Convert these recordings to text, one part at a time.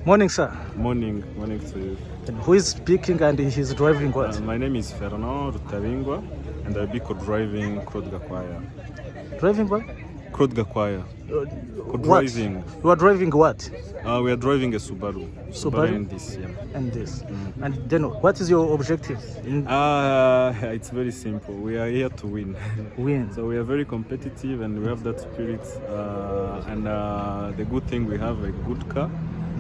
Morning, sir. Morning to you. And who is speaking and he's driving what? My name is Fernand Rutabingwa and I'll be co-driving Claude Gakwaya. Driving what? Claude Gakwaya. Co-driving. You are driving what? We are driving a Subaru. Subaru and this, yeah. And this. And then what is your objective? It's very simple. We are here to win. Win. So we are very competitive and we have that spirit. And the good thing, we have a good car.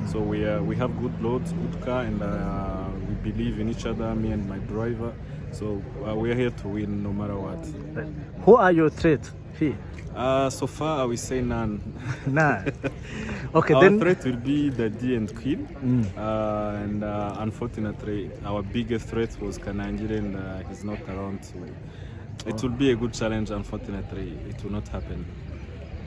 So we have good loads, good car, and we believe in each other, me and my driver. So we are here to win no matter what. Who are your threats here? So far, I will say none. None. Okay, Our then. threat will be Daddy and Queen. And unfortunately, our biggest threat was Kanangire, and he's not around. So it will be a good challenge. Unfortunately, it will not happen.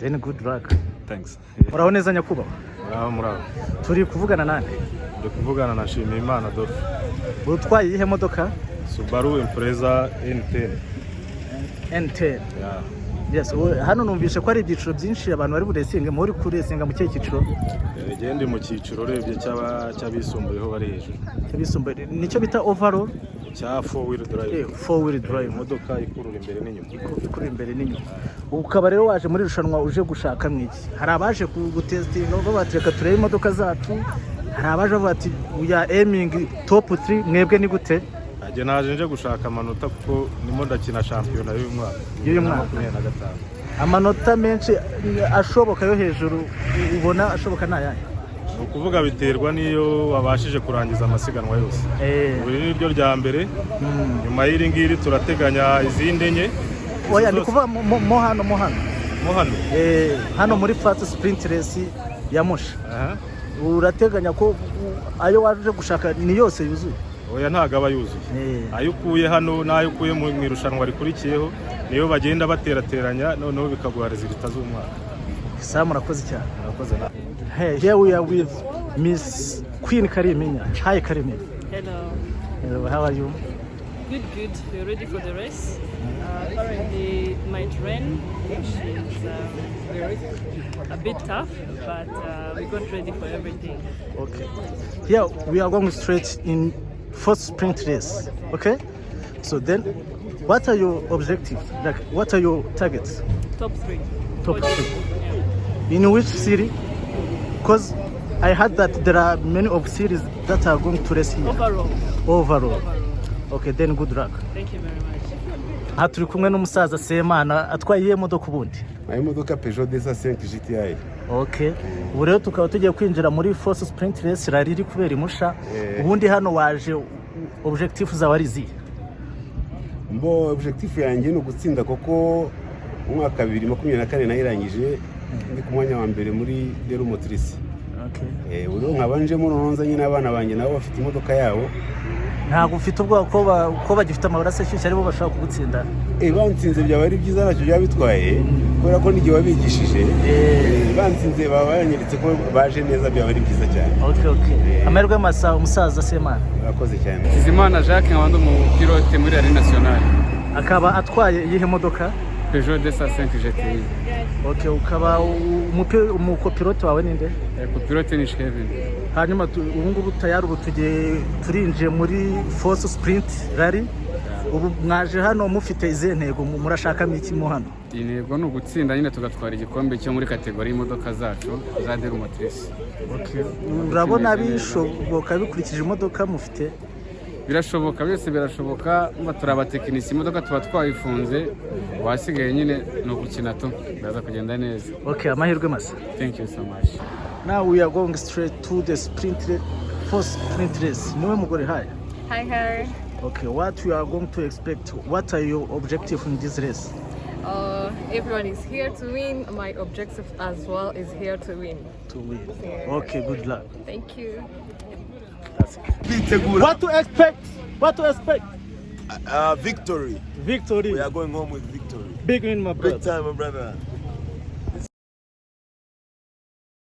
Then good luck. Thanks. Muraho neza nyakubahwa. Muraho. Turi kuvugana nande? Ndi kuvugana na Shimimana Adolphe. Utwaye iyihe modoka? Subaru Impreza N10. N10. Yeah. Yes, hano numvishe ko ari ibyiciro byinshi abantu bari buresinge muri kuresinga mu kihe cyiciro? Ndi mu cyiciro urebye cy'abisumbuyeho bari hejuru. Cyabisumbuye nicyo bita overall cya 4-wheel drive. 4-wheel drive. Imodoka ikurura imbere n'inyuma. Ikurura imbere n'inyuma. Ukaba rero waje muri rushanwa uje gushaka mwiki. Hari abaje gutestinga babatreka turebe imodoka zacu. Hari abaje bavuga ati we are aiming top 3 mwebwe ni gute? Aje naje nje gushaka amanota kuko nimo ndakina shampiyona y'uyu mwaka. Y'uyu mwaka 2025. Amanota menshi ashoboka yo hejuru ubona ashoboka nayaye. Ukuvuga biterwa niyo wabashije kurangiza amasiganwa yose. Buri nibyo rya mbere. Nyuma y'iri ngiri turateganya izindi enye. Oya ndi kuva mo hano. Hano muri fast sprint race ya Musha. Urateganya ko ayo waje gushaka ni yose yuzuye? Oya ntago aba yuzuye. Ayo ukuye hano n'ayo ukuye mu irushanwa rikurikiyeho niyo bagenda baterateranya noneho bikaguha resultat z'umwaka. Sam murakoze cyane. Murakoze na. Hey, here we are with Miss Queen Kariminya. Hi Kariminya. Hello. Hello, how are you? Good. We're ready for the race. Currently it might rain, which is a bit tough, but we got ready for everything. Okay. Here we are going straight in first sprint race. Okay? So then, what are your objectives? Like, what are your targets? Top 3. Top 3. In which series? Because I heard that there are many of series that are going to race here. Overall. Okay, then good luck. Thank you very much. Aha turi kumwe n'umusaza Semana atwaye iyihe modoka ubundi? Imodoka Peugeot 205 GTI. Okay. Ubu rero tukaba tugiye kwinjira muri first sprint race rari iri kubera i Musha. Ubundi hano waje objective zawe ari izihe? Mbo objective yanjye ni ugutsinda koko umwaka 2024 nayirangije ndi ku mwanya wa mbere muri Dero Motrice. Okay. Uro nkabanjemo nonzanye n'abana banjye nabo bafite imodoka yabo. Ntabwo ufite ubwoba ko bagifite amabara ashyushye aribo bashaka kugutsinda? Bansinze byaba ari byiza nacyo byabitwaye kubera ko n'igihe wabigishije. Bansinze babanyeretse ko baje neza byaba ari byiza cyane. Okay. Amerwe masa umusaza Semana. Murakoze cyane. Kizimana Jacques nkabandi mu pilote muri Arena Nationale. Akaba atwaye iyihe modoka? Peugeot 205 GTI. Okay, ukaba umukopilote wawe ninde? Copilote ni Kevin. Hanyuma ubu ngubu tayari ubu turinje muri first sprint rally. Ubu mwaje hano mufite izihe ntego murashaka iki mu hano? Intego ni ugutsinda nyine tugatwara igikombe cyo muri kategori y'imodoka zacu za Dero Motrice. Okay. Urabona bishoboka bikurikije imodoka mufite? Birashoboka, byose birashoboka. Turi abatekinisi, imodoka tuba twayifunze, wasigaye nyine ni ugukina tu biraza kugenda neza. Okay, amahirwe masa. Thank you so much. Now we are going straight to the first sprint race. Niwe mugore hi. Hi. Okay, what we are going to expect? What are your objectives in this race? Everyone is here to win. My objective as well is here to win. To win. Yeah. Okay, good luck. Thank you. What to expect? Victory. Victory. We are going home with victory. Big win, my brother. Big time, my brother.